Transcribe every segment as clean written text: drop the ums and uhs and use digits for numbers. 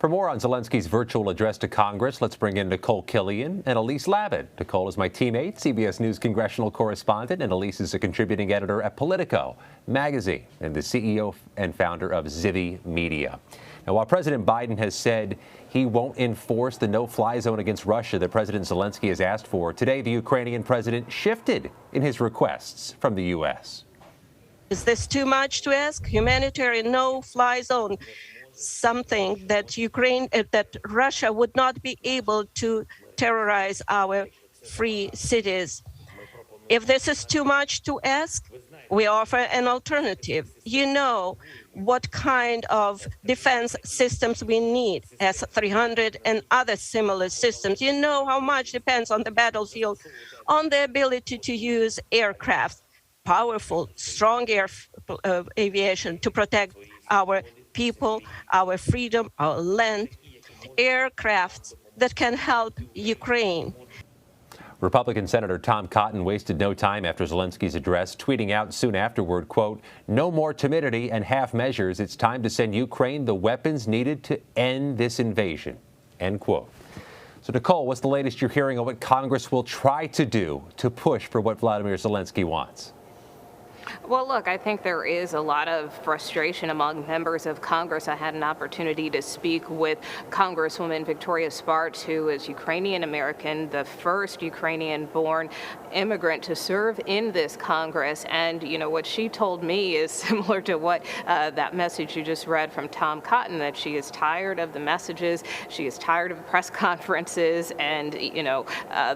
For more on Zelensky's virtual address to Congress, let's bring in Nikole Killion and Elise Labott. Nikole is my teammate, CBS News congressional correspondent, and Elise is a contributing editor at Politico magazine and the CEO and founder of Zivi Media. Now, while President Biden has said he won't enforce the no-fly zone against Russia that President Zelensky has asked for, today the Ukrainian president shifted in his requests from the U.S. Is this too much to ask? Humanitarian no-fly zone, something that that Russia would not be able to terrorize our free cities. If this is too much to ask, we offer an alternative. You know what kind of defense systems we need, S-300 and other similar systems. You know how much depends on the battlefield, on the ability to use aircraft, powerful, strong aviation to protect our people, our freedom, our land, aircraft that can help Ukraine. Republican Senator Tom Cotton wasted no time after Zelensky's address, tweeting out soon afterward, quote, "No more timidity and half measures. It's time to send Ukraine the weapons needed to end this invasion," end quote. So, Nikole, what's the latest you're hearing on what Congress will try to do to push for what Volodymyr Zelensky wants? Well, look, I think there is a lot of frustration among members of Congress. I had an opportunity to speak with Congresswoman Victoria Spartz, who is Ukrainian-American, the first Ukrainian-born immigrant to serve in this Congress. And, you know, what she told me is similar to what that message you just read from Tom Cotton, that she is tired of the messages, she is tired of press conferences and, you know,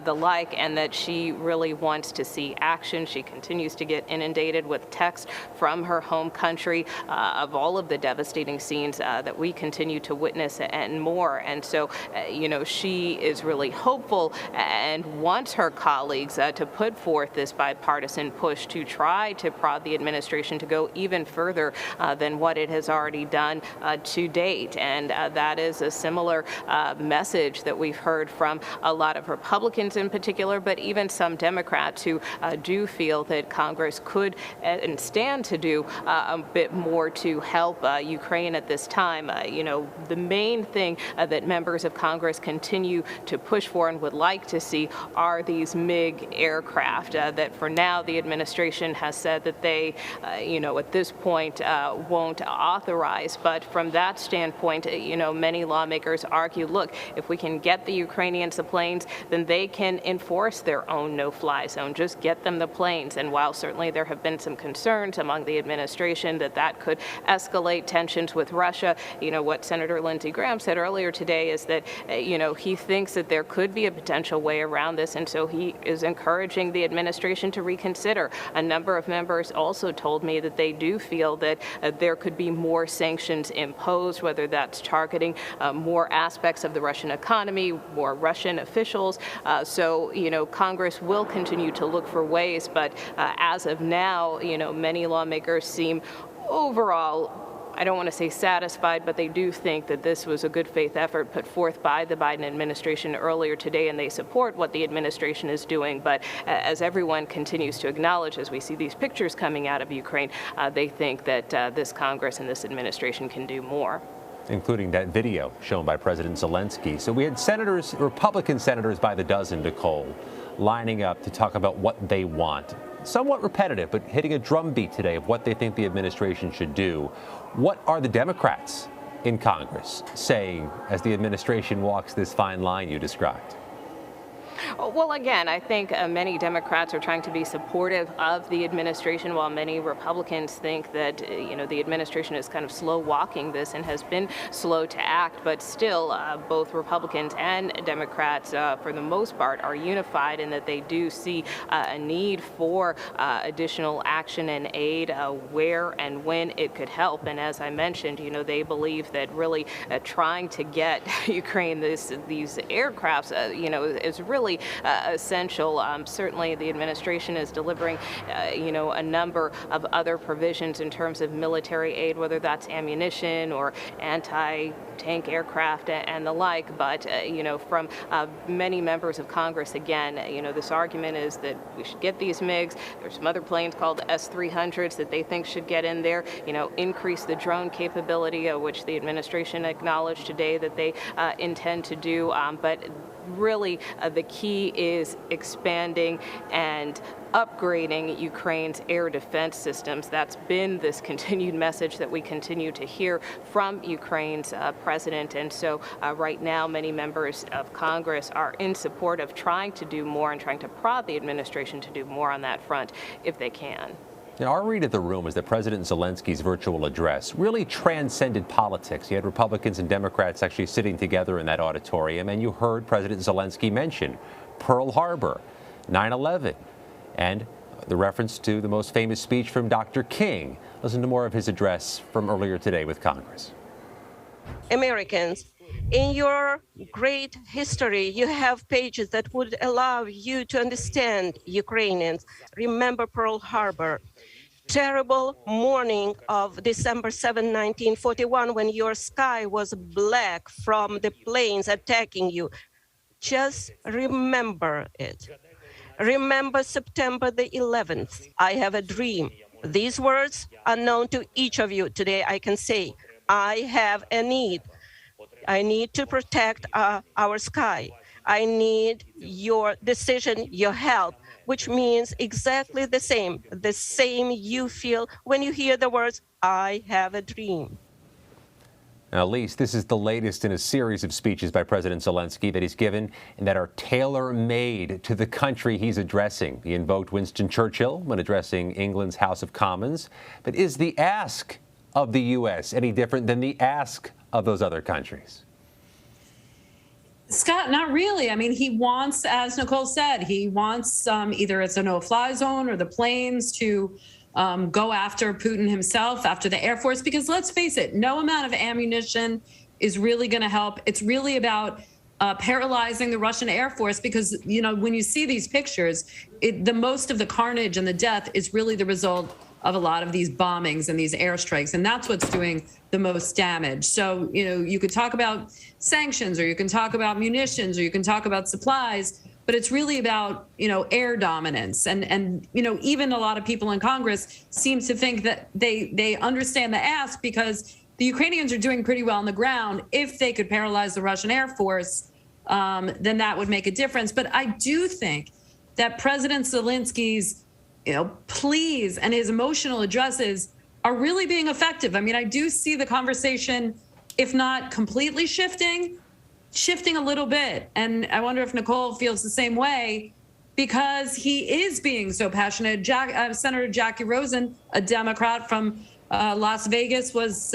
the like, and that she really wants to see action. She continues to get inundated with text from her home country of all of the devastating scenes that we continue to witness and more. And so, you know, she is really hopeful and wants her colleagues to put forth this bipartisan push to try to prod the administration to go even further than what it has already done to date. And that is a similar message that we've heard from a lot of Republicans in particular, but even some Democrats who do feel that Congress could and stand to do a bit more to help Ukraine at this time. You know, the main thing that members of Congress continue to push for and would like to see are these MiG aircraft that for now the administration has said that they, you know, at this point won't authorize. But from that standpoint, you know, many lawmakers argue, look, if we can get the Ukrainians the planes, then they can enforce their own no-fly zone. Just get them the planes. And while certainly there have been some concerns among the administration that that could escalate tensions with Russia, you know, what Senator Lindsey Graham said earlier today is that, you know, he thinks that there could be a potential way around this, and so he is encouraging the administration to reconsider. A number of members also told me that they do feel that there could be more sanctions imposed, whether that's targeting more aspects of the Russian economy, more Russian officials. So, you know, Congress will continue to look for ways, but as of now, you know, many lawmakers seem overall, I don't want to say satisfied, but they do think that this was a good faith effort put forth by the Biden administration earlier today, and they support what the administration is doing. But as everyone continues to acknowledge, as we see these pictures coming out of Ukraine, they think that this Congress and this administration can do more, including that video shown by President Zelensky. So we had senators, Republican senators by the dozen, Nikole, lining up to talk about what they want. Somewhat repetitive, but hitting a drumbeat today of what they think the administration should do. What are the Democrats in Congress saying as the administration walks this fine line you described? Well, again, I think many Democrats are trying to be supportive of the administration, while many Republicans think that, you know, the administration is kind of slow walking this and has been slow to act. But still, both Republicans and Democrats, for the most part, are unified in that they do see a need for additional action and aid where and when it could help. And as I mentioned, you know, they believe that really trying to get Ukraine these aircrafts, you know, is really essential. Certainly, the administration is delivering, a number of other provisions in terms of military aid, whether that's ammunition or anti-tank aircraft and the like. But, from many members of Congress, again, this argument is that we should get these MiGs. There's some other planes called S-300s that they think should get in there, increase the drone capability, which the administration acknowledged today that they intend to do. But really, the key is expanding and upgrading Ukraine's air defense systems. That's been this continued message that we continue to hear from Ukraine's president. And so right now, many members of Congress are in support of trying to do more and trying to prod the administration to do more on that front if they can. Now, our read of the room is that President Zelensky's virtual address really transcended politics. You had Republicans and Democrats actually sitting together in that auditorium, and you heard President Zelensky mention Pearl Harbor, 9/11, and the reference to the most famous speech from Dr. King. Listen to more of his address from earlier today with Congress. Americans, in your great history, you have pages that would allow you to understand Ukrainians. Remember Pearl Harbor. Terrible morning of December 7, 1941, when your sky was black from the planes attacking you. Just remember it. Remember September the 11th. I have a dream. These words are known to each of you. Today I can say, I have a need. I need to protect our sky. I need your decision, your help, which means exactly the same you feel when you hear the words, I have a dream. Now, Elise, this is the latest in a series of speeches by President Zelensky that he's given and that are tailor-made to the country he's addressing. He invoked Winston Churchill when addressing England's House of Commons. But is the ask of the U.S. any different than the ask of those other countries? Scott, not really. I mean, he wants, as Nikole said, he wants either it's a no-fly zone or the planes to go after Putin himself, after the Air Force, because let's face it, no amount of ammunition is really going to help. It's really about paralyzing the Russian Air Force because, when you see these pictures, the most of the carnage and the death is really the result of a lot of these bombings and these airstrikes. And that's what's doing the most damage. So, you could talk about sanctions, or you can talk about munitions, or you can talk about supplies, but it's really about, air dominance. And even a lot of people in Congress seem to think that they understand the ask because the Ukrainians are doing pretty well on the ground. If they could paralyze the Russian Air Force, then that would make a difference. But I do think that President Zelensky's pleas and his emotional addresses are really being effective. I mean, I do see the conversation, if not completely shifting a little bit. And I wonder if Nikole feels the same way because he is being so passionate. Senator Jackie Rosen, a Democrat from Las Vegas, was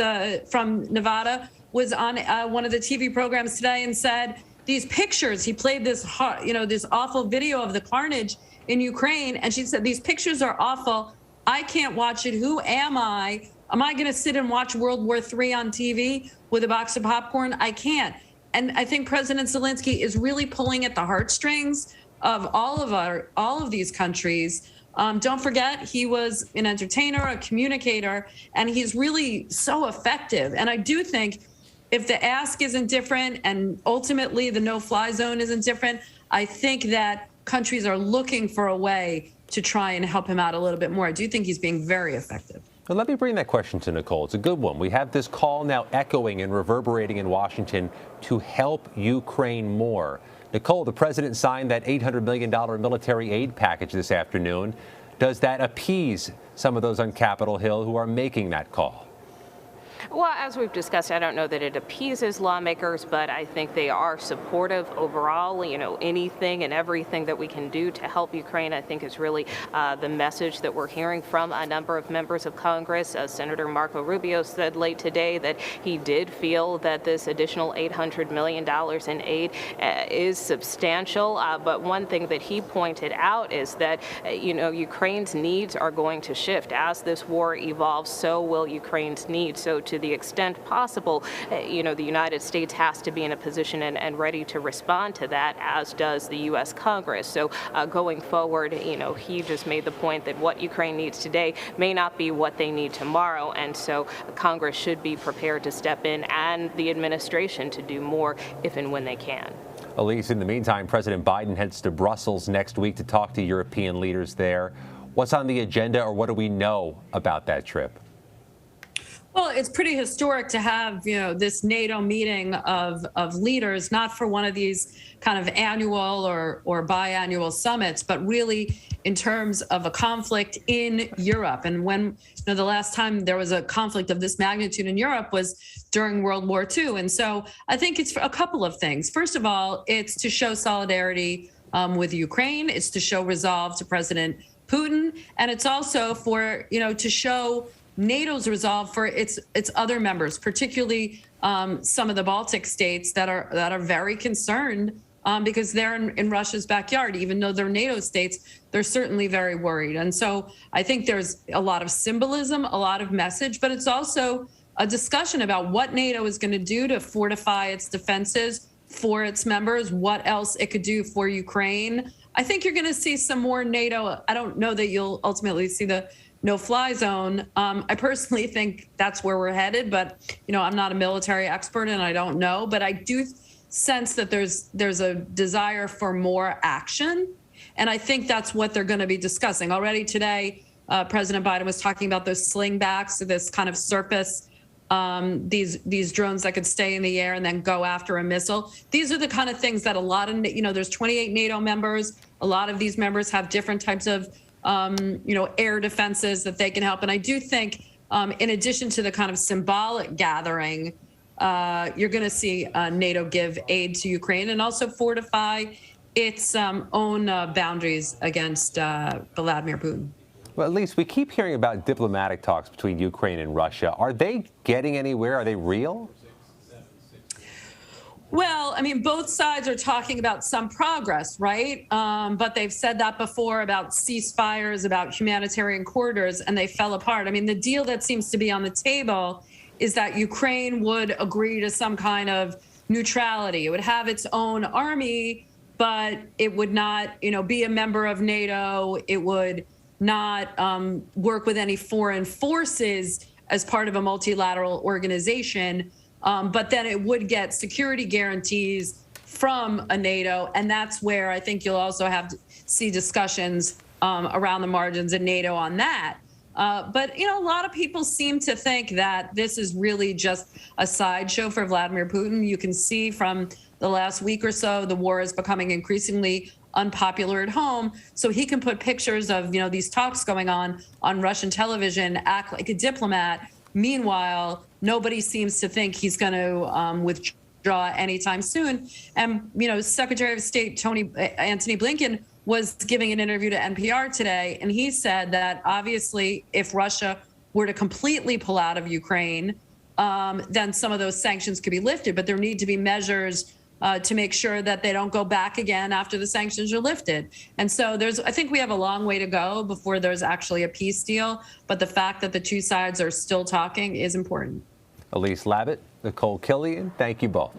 from Nevada, was on one of the TV programs today and said these pictures, he played this awful video of the carnage in Ukraine. And she said, these pictures are awful. I can't watch it. Who am I? Am I going to sit and watch World War III on TV with a box of popcorn? I can't. And I think President Zelensky is really pulling at the heartstrings of all of these countries. Don't forget, he was an entertainer, a communicator, and he's really so effective. And I do think if the ask isn't different and ultimately the no-fly zone isn't different, I think that countries are looking for a way to try and help him out a little bit more. I do think he's being very effective. Well, let me bring that question to Nikole. It's a good one. We have this call now echoing and reverberating in Washington to help Ukraine more. Nikole, the president signed that $800 million military aid package this afternoon. Does that appease some of those on Capitol Hill who are making that call? Well, as we've discussed, I don't know that it appeases lawmakers, but I think they are supportive overall. Anything and everything that we can do to help Ukraine, I think, is really the message that we're hearing from a number of members of Congress. Senator Marco Rubio said late today that he did feel that this additional $800 million in aid is substantial. But one thing that he pointed out is that, Ukraine's needs are going to shift. As this war evolves, so will Ukraine's needs. So to the extent possible, the United States has to be in a position and ready to respond to that, as does the U.S. Congress. So going forward, he just made the point that what Ukraine needs today may not be what they need tomorrow, and so Congress should be prepared to step in and the administration to do more if and when they can. Elise, in the meantime, President Biden heads to Brussels next week to talk to European leaders there. What's on the agenda, or what do we know about that trip? Well, it's pretty historic to have, this NATO meeting of leaders, not for one of these kind of annual or biannual summits, but really in terms of a conflict in Europe. And when the last time there was a conflict of this magnitude in Europe was during World War II. And so I think it's a couple of things. First of all, it's to show solidarity with Ukraine. It's to show resolve to President Putin. And it's also for, to show NATO's resolve for its other members, particularly some of the Baltic states that are very concerned because they're in Russia's backyard. Even though they're NATO states, they're certainly very worried. And so I think there's a lot of symbolism, a lot of message, but it's also a discussion about what NATO is going to do to fortify its defenses for its members, what else it could do for Ukraine. I think you're going to see some more NATO. I don't know that you'll ultimately see the no-fly zone. I personally think that's where we're headed, but I'm not a military expert and I don't know, but I do sense that there's a desire for more action, and I think that's what they're going to be discussing. Already today, President Biden was talking about those slingbacks, this kind of surface, these drones that could stay in the air and then go after a missile. These are the kind of things that a lot of, there's 28 NATO members. A lot of these members have different types of air defenses that they can help. And I do think, in addition to the kind of symbolic gathering, you're going to see NATO give aid to Ukraine and also fortify its own boundaries against Vladimir Putin. Well, at least we keep hearing about diplomatic talks between Ukraine and Russia. Are they getting anywhere? Are they real? Well, I mean, both sides are talking about some progress, right? But they've said that before about ceasefires, about humanitarian corridors, and they fell apart. I mean, the deal that seems to be on the table is that Ukraine would agree to some kind of neutrality. It would have its own army, but it would not, be a member of NATO. It would not work with any foreign forces as part of a multilateral organization. But then it would get security guarantees from a NATO. And that's where I think you'll also have to see discussions around the margins in NATO on that. But, a lot of people seem to think that this is really just a sideshow for Vladimir Putin. You can see from the last week or so, the war is becoming increasingly unpopular at home. So he can put pictures of, these talks going on Russian television, act like a diplomat. Meanwhile, nobody seems to think he's going to withdraw anytime soon. And, Secretary of State Antony Blinken was giving an interview to NPR today, and he said that obviously if Russia were to completely pull out of Ukraine, then some of those sanctions could be lifted. But there need to be measures to make sure that they don't go back again after the sanctions are lifted. And so I think we have a long way to go before there's actually a peace deal. But the fact that the two sides are still talking is important. Elise Labott, Nikole Killion, thank you both.